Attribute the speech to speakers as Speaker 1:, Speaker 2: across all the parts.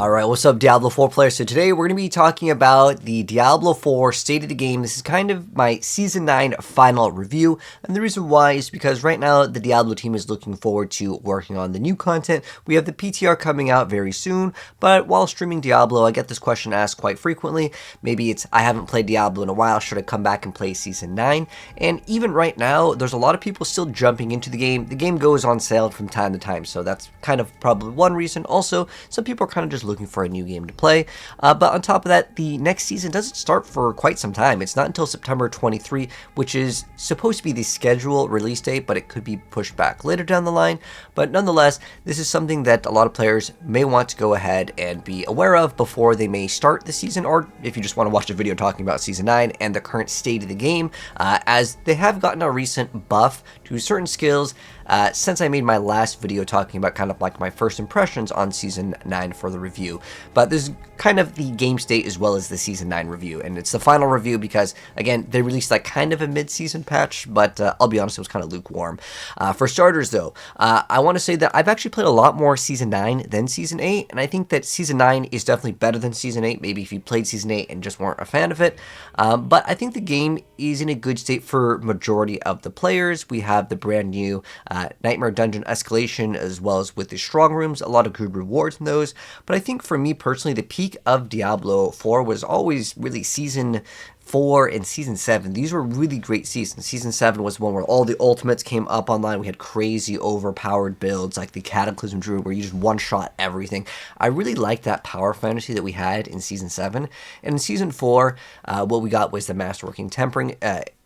Speaker 1: Alright, what's up Diablo 4 players? So today we're going to be talking about the Diablo 4 State of the Game. This is kind of my Season 9 final review, and the reason why is because right now the Diablo team is looking forward to working on the new content. We have the PTR coming out very soon, but while streaming Diablo, I get this question asked quite frequently. Maybe it's, I haven't played Diablo in a while, should I come back and play Season 9? And even right now, there's a lot of people still jumping into the game. The game goes on sale from time to time, so that's kind of probably one reason. Also, some people are kind of just looking for a new game to play, but on top of that, the next season doesn't start for quite some time. It's not until September 23, which is supposed to be the scheduled release date, but it could be pushed back later down the line. But nonetheless, this is something that a lot of players may want to go ahead and be aware of before they may start the season, or if you just want to watch a video talking about Season 9 and the current state of the game, as they have gotten a recent buff to certain skills since I made my last video talking about kind of like my first impressions on Season 9 for the review. But this is kind of the game state as well as the Season 9 review, and it's the final review because, again, they released like kind of a mid-season patch, but I'll be honest, it was kind of lukewarm. For starters though, I want to say that I've actually played a lot more Season 9 than Season 8, and I think that Season 9 is definitely better than Season 8, maybe if you played Season 8 and just weren't a fan of it. But I think the game is in a good state for majority of the players. We have the brand new Nightmare Dungeon Escalation, as well as with the strong rooms, a lot of good rewards in those. But I think for me personally, the peak of Diablo 4 was always really Season 4 and Season 7. These were really great seasons. Season 7 was one where all the ultimates came up online. We had crazy overpowered builds like the Cataclysm Druid where you just one-shot everything. I really liked that power fantasy that we had in Season 7. And in Season 4, what we got was the Masterworking Tempering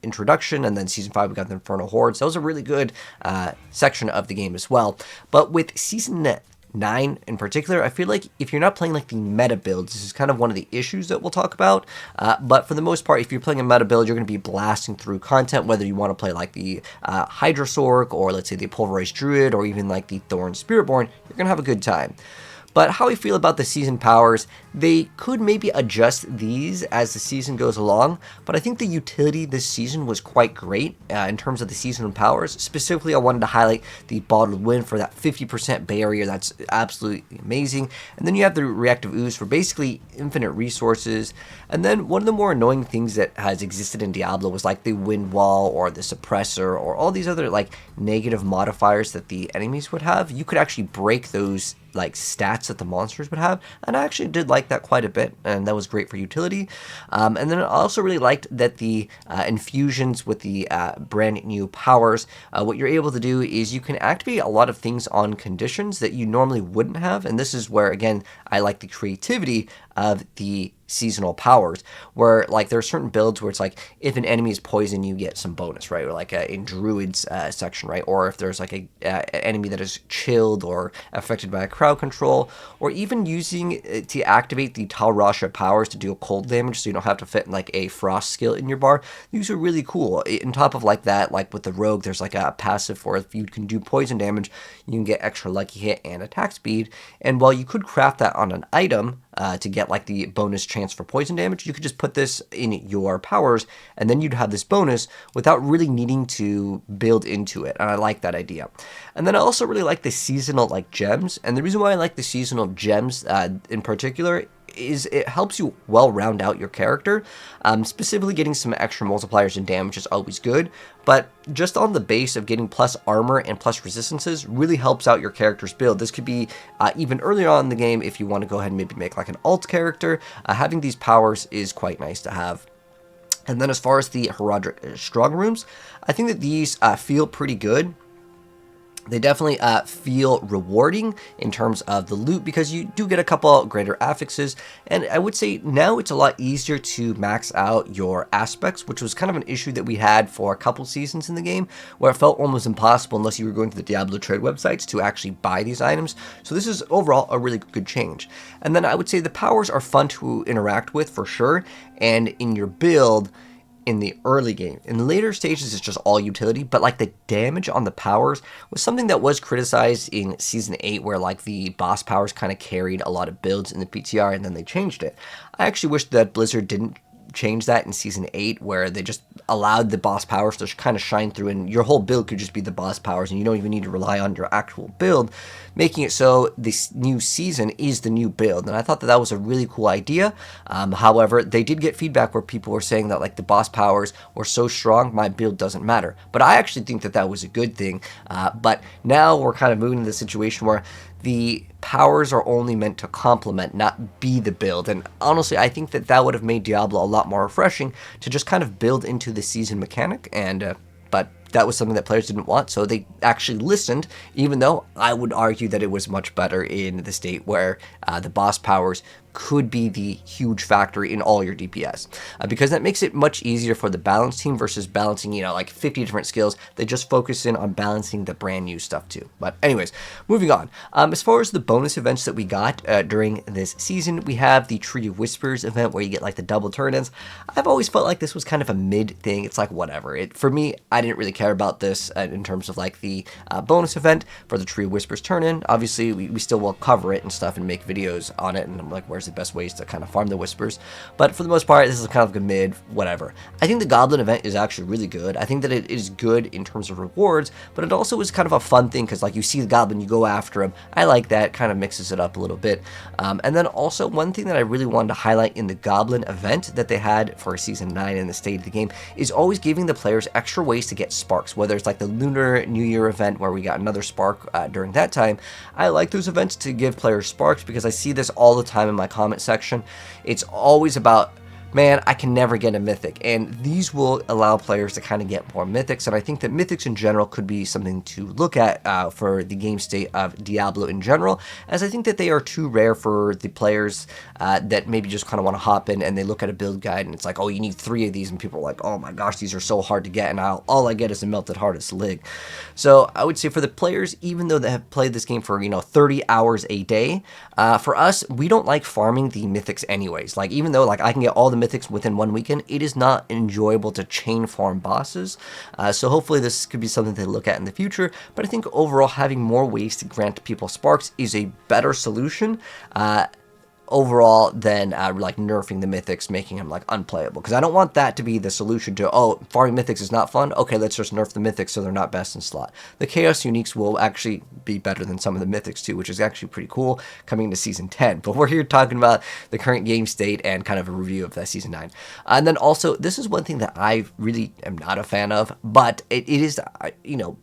Speaker 1: introduction, and then Season 5 we got the Infernal Hordes. That was a really good section of the game as well. But with Season 9 in particular, I feel like if you're not playing like the meta builds, this is kind of one of the issues that we'll talk about. But for the most part, if you're playing a meta build, you're going to be blasting through content, whether you want to play like the Hydra Sorc, or let's say the Pulverized Druid, or even like the thorns Spiritborn, you're going to have a good time. But how I feel about the season powers, they could maybe adjust these as the season goes along, but I think the utility this season was quite great in terms of the seasonal powers. Specifically, I wanted to highlight the Bottled Wind for that 50% barrier. That's absolutely amazing. And then you have the Reactive Ooze for basically infinite resources. And then one of the more annoying things that has existed in Diablo was like the Wind Wall or the Suppressor or all these other like negative modifiers that the enemies would have. You could actually break those like stats that the monsters would have, and I actually did like that quite a bit, and that was great for utility. And then I also really liked that the infusions with the brand new powers, what you're able to do is you can activate a lot of things on conditions that you normally wouldn't have, and this is where, again, I like the creativity of the seasonal powers, where like there are certain builds where it's like if an enemy is poisoned, you get some bonus, right? Or like in Druid's section, right? Or if there's like a enemy that is chilled or affected by a crowd control, or even using to activate the Tal Rasha powers to deal cold damage, so you don't have to fit in like a frost skill in your bar. These are really cool. On top of like that, like with the rogue, there's like a passive for if you can do poison damage, you can get extra lucky hit and attack speed. And while you could craft that on an item to get like the bonus chance for poison damage, you could just put this in your powers, and then you'd have this bonus without really needing to build into it. And I like that idea. And then I also really like the seasonal like gems, and the reason why I like the seasonal gems in particular is it helps you well round out your character. Specifically getting some extra multipliers and damage is always good, but just on the base of getting plus armor and plus resistances really helps out your character's build. This could be even earlier on in the game if you want to go ahead and maybe make like an alt character. Having these powers is quite nice to have. And then as far as the Horadric strong rooms, I think that these feel pretty good. They definitely feel rewarding in terms of the loot because you do get a couple greater affixes, and I would say now it's a lot easier to max out your aspects, which was kind of an issue that we had for a couple seasons in the game where it felt almost impossible unless you were going to the Diablo trade websites to actually buy these items. So this is overall a really good change. And then I would say the powers are fun to interact with for sure, and in your build in the early game. In the later stages, it's just all utility, but like the damage on the powers was something that was criticized in Season 8, where like the boss powers kind of carried a lot of builds in the PTR, and then they changed it. I actually wish that Blizzard didn't changed that in Season 8, where they just allowed the boss powers to kind of shine through, and your whole build could just be the boss powers, and you don't even need to rely on your actual build, making it so this new season is the new build. And I thought that that was a really cool idea. However, they did get feedback where people were saying that like the boss powers were so strong, my build doesn't matter. But I actually think that that was a good thing. But now we're kind of moving to the situation where the powers are only meant to complement, not be the build. And honestly, I think that that would have made Diablo a lot more refreshing to just kind of build into the season mechanic. And but that was something that players didn't want, so they actually listened, even though I would argue that it was much better in the state where the boss powers could be the huge factor in all your DPS, because that makes it much easier for the balance team versus balancing, you know, like 50 different skills. They just focus in on balancing the brand new stuff too. But anyways, moving on. As far as the bonus events that we got during this season, we have the Tree of Whispers event where you get like the double turn-ins. I've always felt like this was kind of a mid thing. It's like whatever. For me, I didn't really care about this in terms of like the bonus event for the Tree of Whispers turn-in. Obviously, we still will cover it and stuff and make videos on it, and I'm like, where's the best ways to kind of farm the whispers? But for the most part, this is kind of a mid, whatever. I think the Goblin event is actually really good. I think that it is good in terms of rewards, but it also is kind of a fun thing because like you see the Goblin, you go after him. I like that, kind of mixes it up a little bit. And then also one thing that I really wanted to highlight in the Goblin event that they had for Season 9 in the state of the game is always giving the players extra ways to get sparks, whether it's like the Lunar New Year event where we got another spark during that time. I like those events to give players sparks because I see this all the time in my comment section. It's always about, man, I can never get a Mythic, and these will allow players to kind of get more Mythics, and I think that Mythics in general could be something to look at for the game state of Diablo in general, as I think that they are too rare for the players that maybe just kind of want to hop in and they look at a build guide and it's like, oh, you need 3 of these, and people are like, oh my gosh, these are so hard to get, and all I get is a Melted Heart of Slig. So I would say for the players, even though they have played this game for, 30 hours a day, for us, we don't like farming the Mythics anyways. Like, even though like I can get all the Mythics within one weekend, it is not enjoyable to chain farm bosses. So hopefully this could be something to look at in the future. But I think overall having more ways to grant people sparks is a better solution overall than like nerfing the Mythics, making them like unplayable, because I don't want that to be the solution to, oh, farming Mythics is not fun, okay, let's just nerf the Mythics so they're not best in slot. The CHAOS Uniques will actually be better than some of the Mythics too, which is actually pretty cool coming into Season 10, but we're here talking about the current game state and kind of a review of that Season 9. And then also, this is one thing that I really am not a fan of, but it is,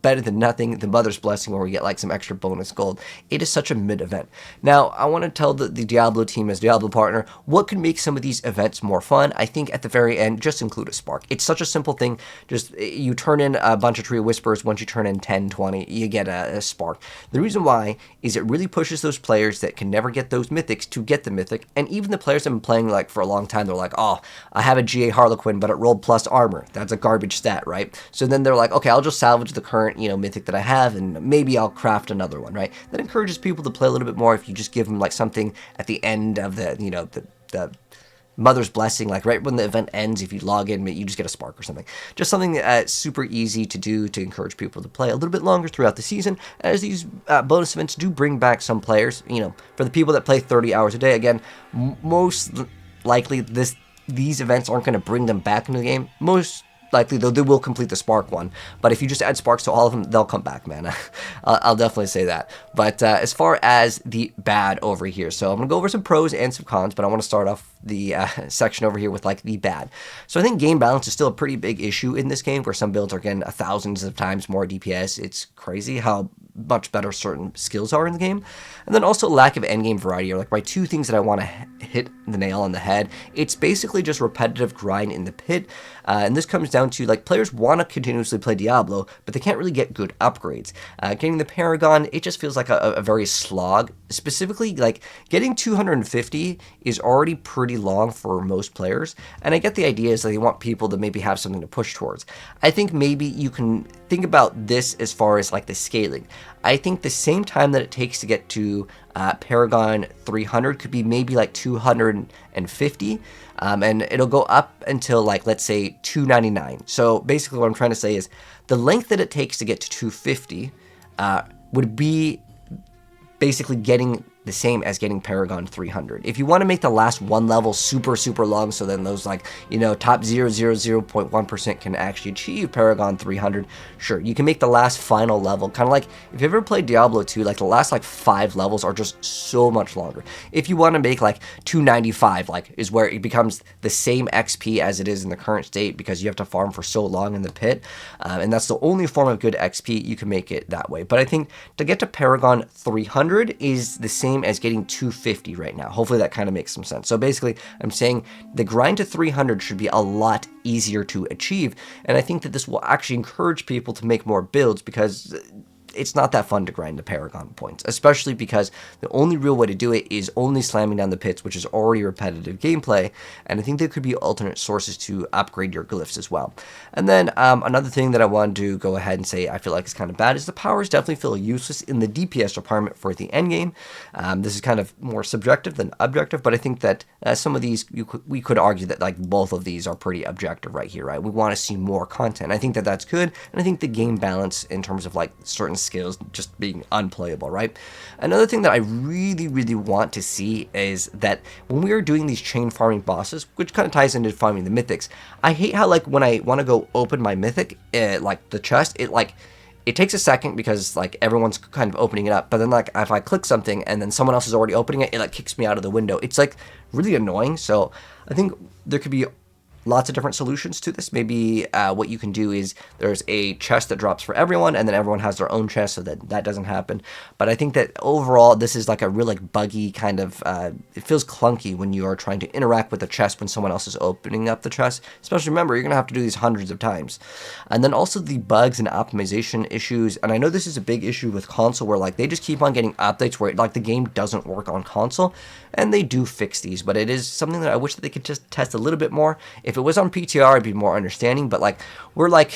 Speaker 1: better than nothing, the Mother's Blessing, where we get like some extra bonus gold. It is such a mid event. Now, I want to tell the Diablo team as Diablo partner what could make some of these events more fun. I think at the very end, just include a spark. It's such a simple thing. Just you turn in a bunch of Tree of Whispers. Once you turn in 10, 20, you get a spark. The reason why is it really pushes those players that can never get those Mythics to get the Mythic, and even the players that have been playing like for a long time, they're like, oh, I have a GA Harlequin, but it rolled plus armor. That's a garbage stat, right? So then they're like, okay, I'll just salvage the current, Mythic that I have, and maybe I'll craft another one, right? That encourages people to play a little bit more if you just give them like something at the end of the, the Mother's Blessing, like right when the event ends, if you log in, you just get a spark or something. Just something that's super easy to do to encourage people to play a little bit longer throughout the season, as these bonus events do bring back some players. For the people that play 30 hours a day, again, most likely these events aren't going to bring them back into the game. Most likely, though, they will complete the spark one. But if you just add sparks to all of them, they'll come back, man. I'll definitely say that. But as far as the bad over here, so I'm going to go over some pros and some cons, but I want to start off the section over here with like the bad. So I think game balance is still a pretty big issue in this game, where some builds are getting thousands of times more DPS. It's crazy how much better certain skills are in the game. And then also lack of endgame variety are like my 2 things that I want to hit the nail on the head. It's basically just repetitive grind in the pit, and this comes down to like players want to continuously play Diablo, but they can't really get good upgrades. Getting the Paragon, it just feels like a very slog. Specifically, like getting 250 is already pretty long for most players, and I get the idea is that they want people to maybe have something to push towards. I think maybe you can think about this as far as like the scaling. I think the same time that it takes to get to Paragon 300 could be maybe like 250, and it'll go up until like, let's say 299. So basically what I'm trying to say is the length that it takes to get to 250 would be basically getting the same as getting Paragon 300. If you want to make the last one level super, super long, so then those like, you know, top 0.1% can actually achieve Paragon 300, sure, you can make the last final level, kind of like, if you ever played Diablo 2, like the last like 5 levels are just so much longer. If you want to make like 295, like, is where it becomes the same XP as it is in the current state, because you have to farm for so long in the pit, and that's the only form of good XP, you can make it that way. But I think to get to Paragon 300 is the same as getting 250 right now. Hopefully that kind of makes some sense. So basically, I'm saying the grind to 300 should be a lot easier to achieve, and I think that this will actually encourage people to make more builds, because it's not that fun to grind the Paragon points, especially because the only real way to do it is only slamming down the pits, which is already repetitive gameplay, and I think there could be alternate sources to upgrade your glyphs as well. And then another thing that I wanted to go ahead and say I feel like is kind of bad is the powers definitely feel useless in the DPS department for the endgame. This is kind of more subjective than objective, but I think that some of these, we could argue that like both of these are pretty objective right here, right? We want to see more content. I think that that's good, and I think the game balance in terms of like certain skills just being unplayable, right? Another thing that I really, really want to see is that when we are doing these chain farming bosses, which kind of ties into farming the mythics, I hate how like when I want to go open my mythic, like the chest, it takes a second because like everyone's kind of opening it up, but then like if I click something and then someone else is already opening it, it like kicks me out of the window. It's like really annoying. So I think there could be lots of different solutions to this. Maybe what you can do is there's a chest that drops for everyone, and then everyone has their own chest, so that doesn't happen. But I think that overall, this is like a real like buggy kind of, it feels clunky when you are trying to interact with the chest when someone else is opening up the chest. Especially remember, you're going to have to do these hundreds of times. And then also the bugs and optimization issues, and I know this is a big issue with console where like they just keep on getting updates where like the game doesn't work on console, and they do fix these, but it is something that I wish that they could just test a little bit more. If it was on PTR, I'd be more understanding, but like we're like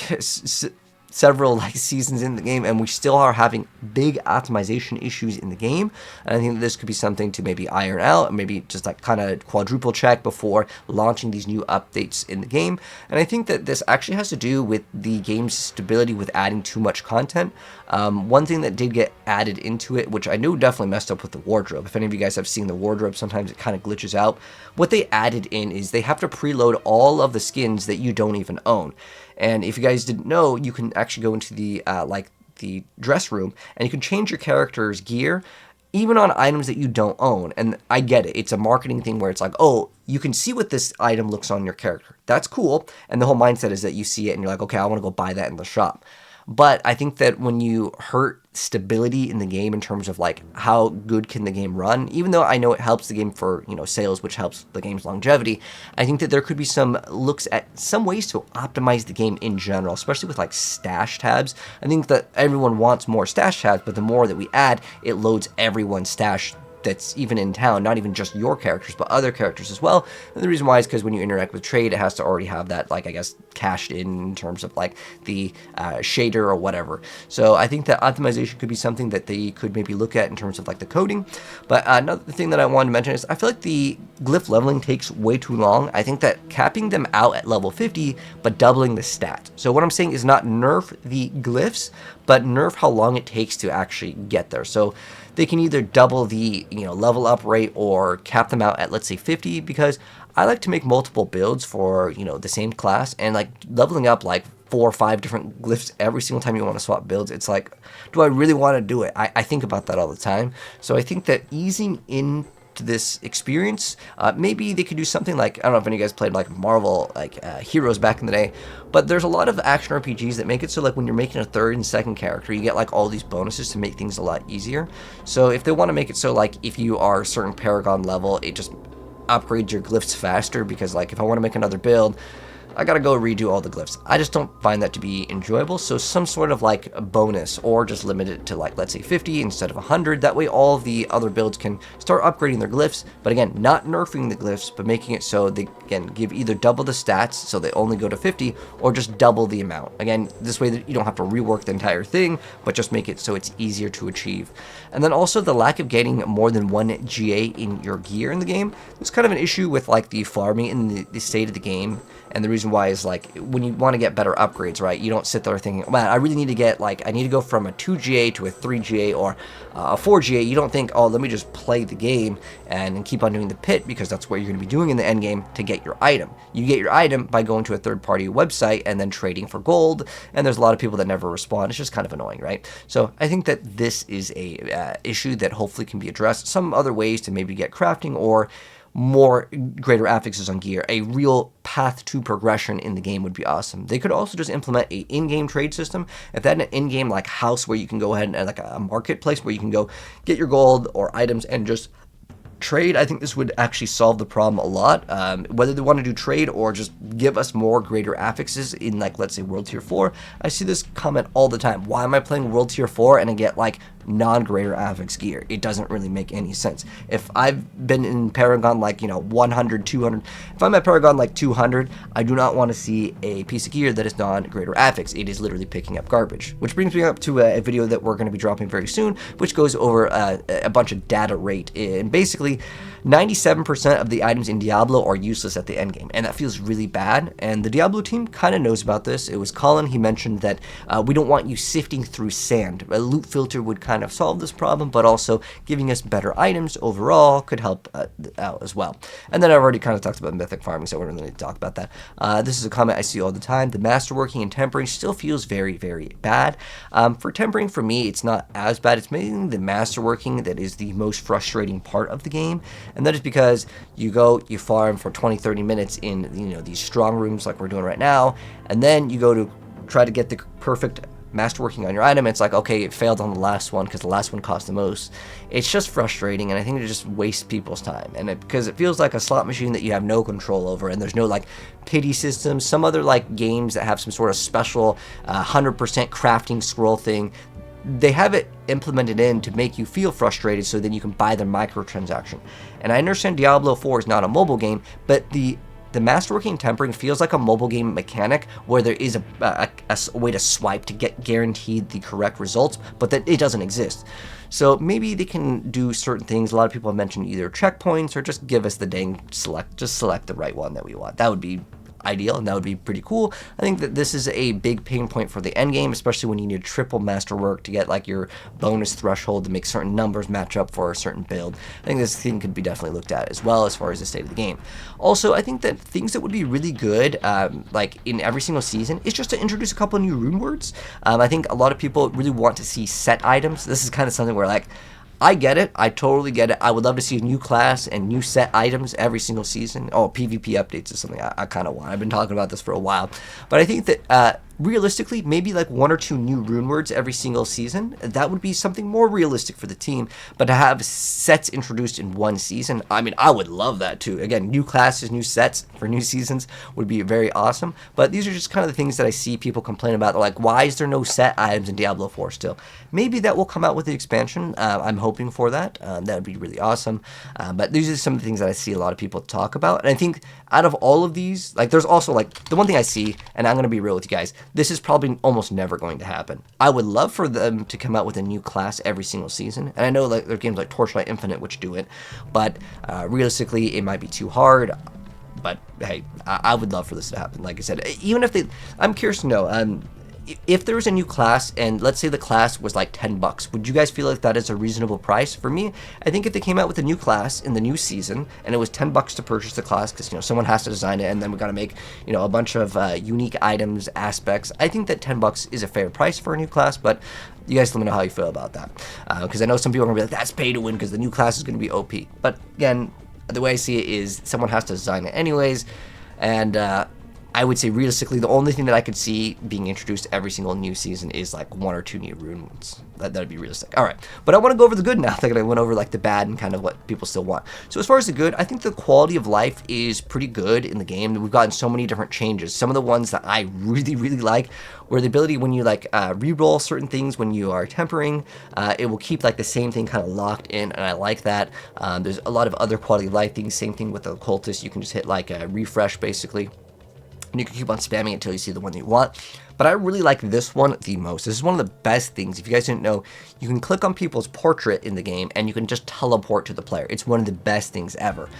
Speaker 1: several like seasons in the game, and we still are having big optimization issues in the game. And I think that this could be something to maybe iron out, and maybe just like kind of quadruple check before launching these new updates in the game. And I think that this actually has to do with the game's stability with adding too much content. One thing that did get added into it, which I know definitely messed up with the wardrobe. If any of you guys have seen the wardrobe, sometimes it kind of glitches out. What they added in is they have to preload all of the skins that you don't even own. And if you guys didn't know, you can actually go into the like the dress room, and you can change your character's gear even on items that you don't own. And I get it. It's a marketing thing where it's like, oh, you can see what this item looks on your character. That's cool. And the whole mindset is that you see it and you're like, okay, I want to go buy that in the shop. But I think that when you hurt stability in the game in terms of like how good can the game run, even though I know it helps the game for, you know, sales, which helps the game's longevity, I think that there could be some looks at some ways to optimize the game in general, especially with like stash tabs. I think that everyone wants more stash tabs, but the more that we add, it loads everyone's stash that's even in town, not even just your characters, but other characters as well. And the reason why is because when you interact with trade, it has to already have that, like, I guess, cached in terms of, like, the shader or whatever. So I think that optimization could be something that they could maybe look at in terms of, like, the coding. But another thing that I wanted to mention is I feel like the glyph leveling takes way too long. I think that capping them out at level 50, but doubling the stat. So what I'm saying is not nerf the glyphs, but nerf how long it takes to actually get there. So they can either double the, you know, level up rate or cap them out at, let's say, 50, because I like to make multiple builds for, you know, the same class, and like leveling up like 4 or 5 different glyphs every single time you want to swap builds, it's like, do I really want to do it? I think about that all the time. So I think that easing into this experience, maybe they could do something like, I don't know if any of you guys played like Marvel, like Heroes back in the day, but there's a lot of action RPGs that make it so like when you're making a third and second character, you get like all these bonuses to make things a lot easier. So if they want to make it so like if you are a certain Paragon level, it just upgrades your glyphs faster, because like if I want to make another build, I gotta go redo all the glyphs. I just don't find that to be enjoyable. So some sort of like a bonus, or just limit it to like, let's say 50 instead of 100. That way all of the other builds can start upgrading their glyphs, but again, not nerfing the glyphs, but making it so they can give either double the stats, so they only go to 50, or just double the amount. Again, this way that you don't have to rework the entire thing, but just make it so it's easier to achieve. And then also the lack of getting more than 1 GA in your gear in the game. It's kind of an issue with like the farming in the state of the game, and the reason reason why is like when you want to get better upgrades, right? You don't sit there thinking, man, I really need to get like, I need to go from a 2GA to a 3GA or a 4GA. You don't think, oh, let me just play the game and keep on doing the pit, because that's what you're going to be doing in the end game to get your item. You get your item by going to a third-party website and then trading for gold, and there's a lot of people that never respond. It's just kind of annoying, right? So I think that this is a issue that hopefully can be addressed. Some other ways to maybe get crafting or more greater affixes on gear, a real path to progression in the game would be awesome. They could also just implement a in-game trade system. If they had an in-game like house where you can go ahead and like a marketplace where you can go get your gold or items and just trade, I think this would actually solve the problem a lot. Whether they want to do trade or just give us more greater affixes in, like, let's say World Tier 4, I see this comment all the time. Why am I playing World Tier 4 and I get like non-greater affix gear? It doesn't really make any sense. If I've been in Paragon like, 100, 200, if I'm at Paragon like 200, I do not want to see a piece of gear that is non-greater affix. It is literally picking up garbage. Which brings me up to a video that we're going to be dropping very soon, which goes over a bunch of data rate. And basically 97% of the items in Diablo are useless at the end game, and that feels really bad. And the Diablo team kind of knows about this. It was Colin, he mentioned that we don't want you sifting through sand. A loot filter would kind of solve this problem, but also giving us better items overall could help out as well. And then I've already kind of talked about Mythic farming, so we don't really need to talk about that. This is a comment I see all the time. The masterworking and tempering still feels very, very bad. For tempering, for me, it's not as bad. It's mainly the masterworking that is the most frustrating part of the game. And that is because you go, you farm for 20-30 minutes in these strong rooms like we're doing right now, and then you go to try to get the perfect masterworking on your item. It's like, okay, it failed on the last one because the last one cost the most. It's just frustrating, and I think it just wastes people's time, and because it feels like a slot machine that you have no control over, and there's no like pity systems. Some other like games that have some sort of special 100% crafting scroll thing, they have it implemented in to make you feel frustrated so then you can buy the microtransaction. And I understand Diablo 4 is not a mobile game, but the masterworking and tempering feels like a mobile game mechanic where there is a way to swipe to get guaranteed the correct results, but that it doesn't exist. So maybe they can do certain things. A lot of people have mentioned either checkpoints or just give us the dang select the right one that we want. That would be ideal, and that would be pretty cool. I think that this is a big pain point for the end game, especially when you need triple masterwork to get like your bonus threshold to make certain numbers match up for a certain build. I think this thing could be definitely looked at as well as far as the state of the game. Also, I think that things that would be really good, like in every single season, is just to introduce a couple of new rune words. I think a lot of people really want to see set items. This is kind of something where like, I get it. I totally get it. I would love to see a new class and new set items every single season. Oh, PvP updates is something I kind of want. I've been talking about this for a while. But I think that realistically, maybe like 1 or 2 new rune words every single season, that would be something more realistic for the team. But to have sets introduced in one season, I mean, I would love that too. Again, new classes, new sets for new seasons would be very awesome. But these are just kind of the things that I see people complain about. They're like, why is there no set items in Diablo 4 still? Maybe that will come out with the expansion. I'm hoping for that. That would be really awesome. But these are some of the things that I see a lot of people talk about. And I think out of all of these, like there's also like the one thing I see, and I'm going to be real with you guys, this is probably almost never going to happen. I would love for them to come out with a new class every single season. And I know like there are games like Torchlight Infinite which do it, but realistically it might be too hard. But hey, I would love for this to happen. Like I said, even if I'm curious to know, if there was a new class, and let's say the class was like $10, would you guys feel like that is a reasonable price? For me, I think if they came out with a new class in the new season, and it was $10 to purchase the class, because someone has to design it, and then we got to make a bunch of unique items, aspects. I think that $10 is a fair price for a new class, but you guys let me know how you feel about that, because I know some people are gonna be like, that's pay to win because the new class is gonna be OP. But again, the way I see it is someone has to design it anyways, and I would say realistically, the only thing that I could see being introduced every single new season is like 1 or 2 new rune ones. That'd be realistic. All right, but I want to go over the good now. I think I went over like the bad and kind of what people still want. So as far as the good, I think the quality of life is pretty good in the game. We've gotten so many different changes. Some of the ones that I really, really like were the ability when you like re-roll certain things when you are tempering, it will keep like the same thing kind of locked in, and I like that. There's a lot of other quality of life things. Same thing with the occultist. You can just hit like a refresh basically. And you can keep on spamming until you see the one that you want. But I really like this one the most. This is one of the best things. If you guys didn't know, you can click on people's portrait in the game and you can just teleport to the player. It's one of the best things ever.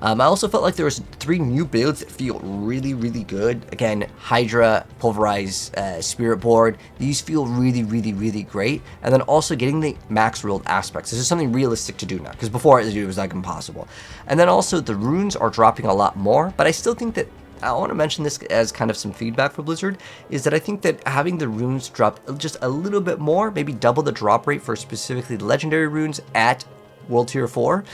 Speaker 1: I also felt like there was 3 new builds that feel really, really good. Again, Hydra, Pulverize, Spiritborn, these feel really, really, really great. And then also getting the max ruled aspects. This is something realistic to do now, because before it was like impossible. And then also the runes are dropping a lot more, but I still think that I want to mention this as kind of some feedback for Blizzard, is that I think that having the runes drop just a little bit more, maybe double the drop rate for specifically the legendary runes at World Tier 4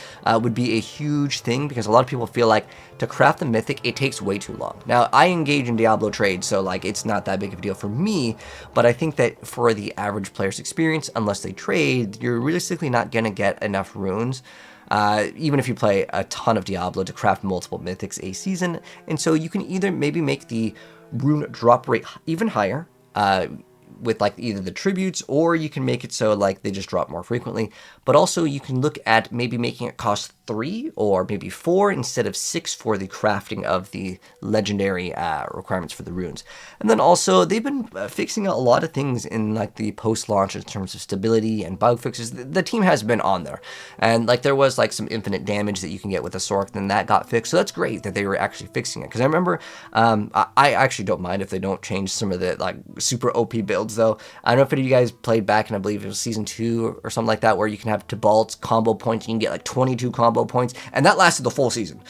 Speaker 1: would be a huge thing, because a lot of people feel like to craft the Mythic, it takes way too long. Now, I engage in Diablo trade, so like it's not that big of a deal for me, but I think that for the average player's experience, unless they trade, you're realistically not going to get enough runes. Even if you play a ton of Diablo to craft multiple Mythics a season. And so you can either maybe make the rune drop rate even higher, with like either the tributes, or you can make it so like they just drop more frequently. But also you can look at maybe making it cost 3 or maybe 4 instead of 6 for the crafting of the legendary requirements for the runes. And then also they've been fixing a lot of things in like the post-launch in terms of stability and bug fixes. The team has been on there, and like there was like some infinite damage that you can get with the Sorc, then that got fixed. So that's great that they were actually fixing it, because I remember I actually don't mind if they don't change some of the like super OP builds though. I don't know if any of you guys played back, and I believe it was season 2 or something like that, where you can have Tibalt's combo points, you can get like 22 combo points, and that lasted the full season.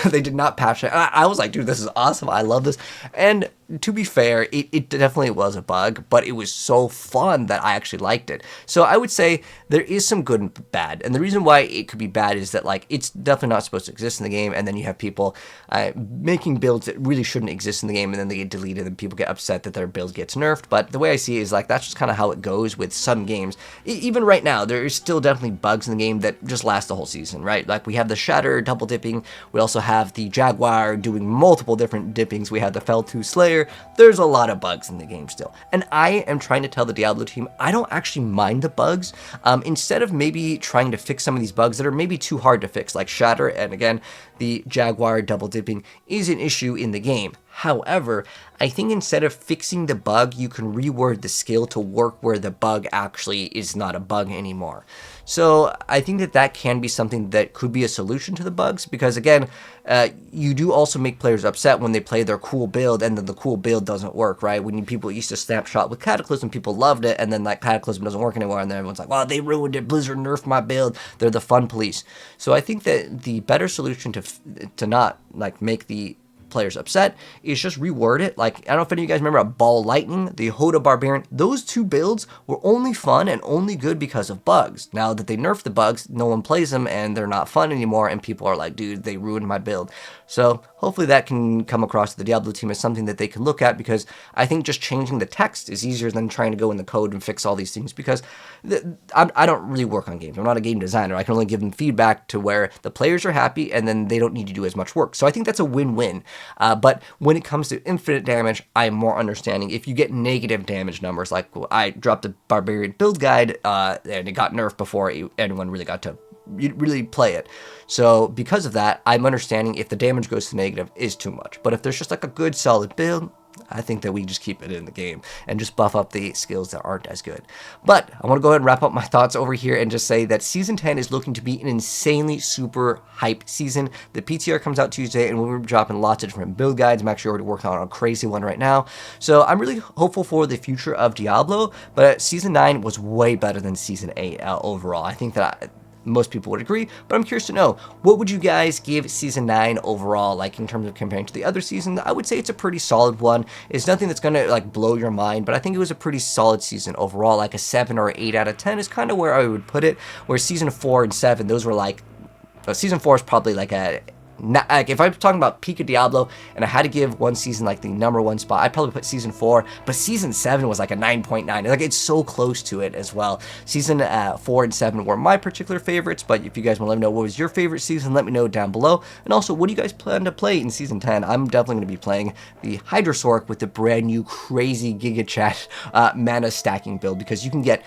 Speaker 1: They did not patch it. I was like, dude, this is awesome. I love this. And to be fair, it definitely was a bug, but it was so fun that I actually liked it. So I would say there is some good and bad. And the reason why it could be bad is that like it's definitely not supposed to exist in the game, and then you have people making builds that really shouldn't exist in the game, and then they get deleted and people get upset that their build gets nerfed. But the way I see it is like that's just kind of how it goes with some games. Even right now, there is still definitely bugs in the game that just last the whole season, right? Like we have the Shatter double dipping, we also have the Jaguar doing multiple different dippings, we have the Fell2 Slayer. There's a lot of bugs in the game still. And I am trying to tell the Diablo team, I don't actually mind the bugs. Instead of maybe trying to fix some of these bugs that are maybe too hard to fix, like Shatter, and again, the Jaguar double dipping is an issue in the game. However, I think instead of fixing the bug, you can reword the skill to work where the bug actually is not a bug anymore. So I think that that can be something that could be a solution to the bugs, because again, you do also make players upset when they play their cool build and then the cool build doesn't work, right? When people used to snapshot with Cataclysm, people loved it, and then that Cataclysm doesn't work anymore, and then everyone's like, well, they ruined it, Blizzard nerfed my build, they're the fun police. So I think that the better solution to not like make the players upset is just reword it. Like, I don't know if any of you guys remember a Ball Lightning, the Hoda Barbarian. Those 2 builds were only fun and only good because of bugs. Now that they nerfed the bugs, no one plays them and they're not fun anymore, and people are like, dude, they ruined my build. So hopefully that can come across to the Diablo team as something that they can look at, because I think just changing the text is easier than trying to go in the code and fix all these things, because I don't really work on games. I'm not a game designer. I can only give them feedback to where the players are happy and then they don't need to do as much work. So I think that's a win-win. But when it comes to infinite damage, I'm more understanding. If you get negative damage numbers, like I dropped a Barbarian build guide and it got nerfed before anyone really got to really play it. So because of that, I'm understanding if the damage goes to negative is too much. But if there's just like a good solid build, I think that we just keep it in the game and just buff up the skills that aren't as good. But I want to go ahead and wrap up my thoughts over here and just say that Season 10 is looking to be an insanely super hype season. The PTR comes out Tuesday, and we're dropping lots of different build guides. I'm actually already working on a crazy one right now. So I'm really hopeful for the future of Diablo, but Season 9 was way better than Season 8 overall. I think that most people would agree, but I'm curious to know, what would you guys give Season 9 overall, like in terms of comparing to the other seasons? I would say it's a pretty solid one. It's nothing that's going to like blow your mind, but I think it was a pretty solid season overall. Like a 7 or 8 out of 10 is kind of where I would put it, where Season 4 and 7, those were like, Season 4 is probably like a, like if I'm talking about peak of Diablo and I had to give one season like the #1 spot, I'd probably put Season 4, but Season 7 was like a 9.9. Like it's so close to it as well. Season 4 and 7 were my particular favorites, but if you guys want to let me know what was your favorite season, let me know down below. And also, what do you guys plan to play in Season 10? I'm definitely going to be playing the Hydra Sorc with the brand new crazy Giga Chat mana stacking build, because you can get,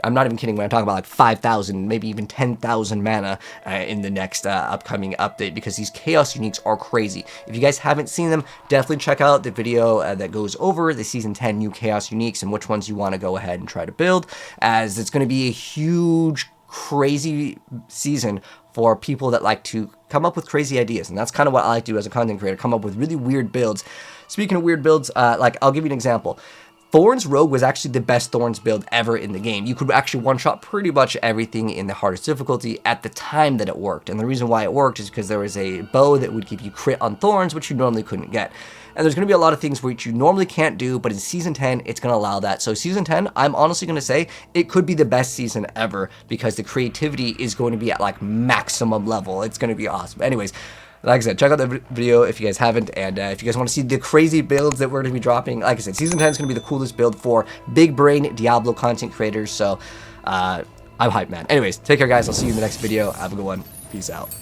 Speaker 1: I'm not even kidding when I'm talking about like 5,000, maybe even 10,000 mana in the next upcoming update, because these Chaos Uniques are crazy. If you guys haven't seen them, definitely check out the video that goes over the Season 10 new Chaos Uniques and which ones you want to go ahead and try to build, as it's going to be a huge crazy season for people that like to come up with crazy ideas, and that's kind of what I like to do as a content creator, come up with really weird builds. Speaking of weird builds, like I'll give you an example. Thorns Rogue was actually the best Thorns build ever in the game. You could actually one-shot pretty much everything in the hardest difficulty at the time that it worked. And the reason why it worked is because there was a bow that would give you crit on Thorns, which you normally couldn't get. And there's going to be a lot of things which you normally can't do, but in Season 10, it's going to allow that. So Season 10, I'm honestly going to say, it could be the best season ever because the creativity is going to be at like maximum level. It's going to be awesome. Anyways, like I said, check out the video if you guys haven't, and if you guys want to see the crazy builds that we're going to be dropping, like I said, Season 10 is going to be the coolest build for big brain Diablo content creators, so I'm hyped, man. Anyways, take care, guys. I'll see you in the next video. Have a good one. Peace out.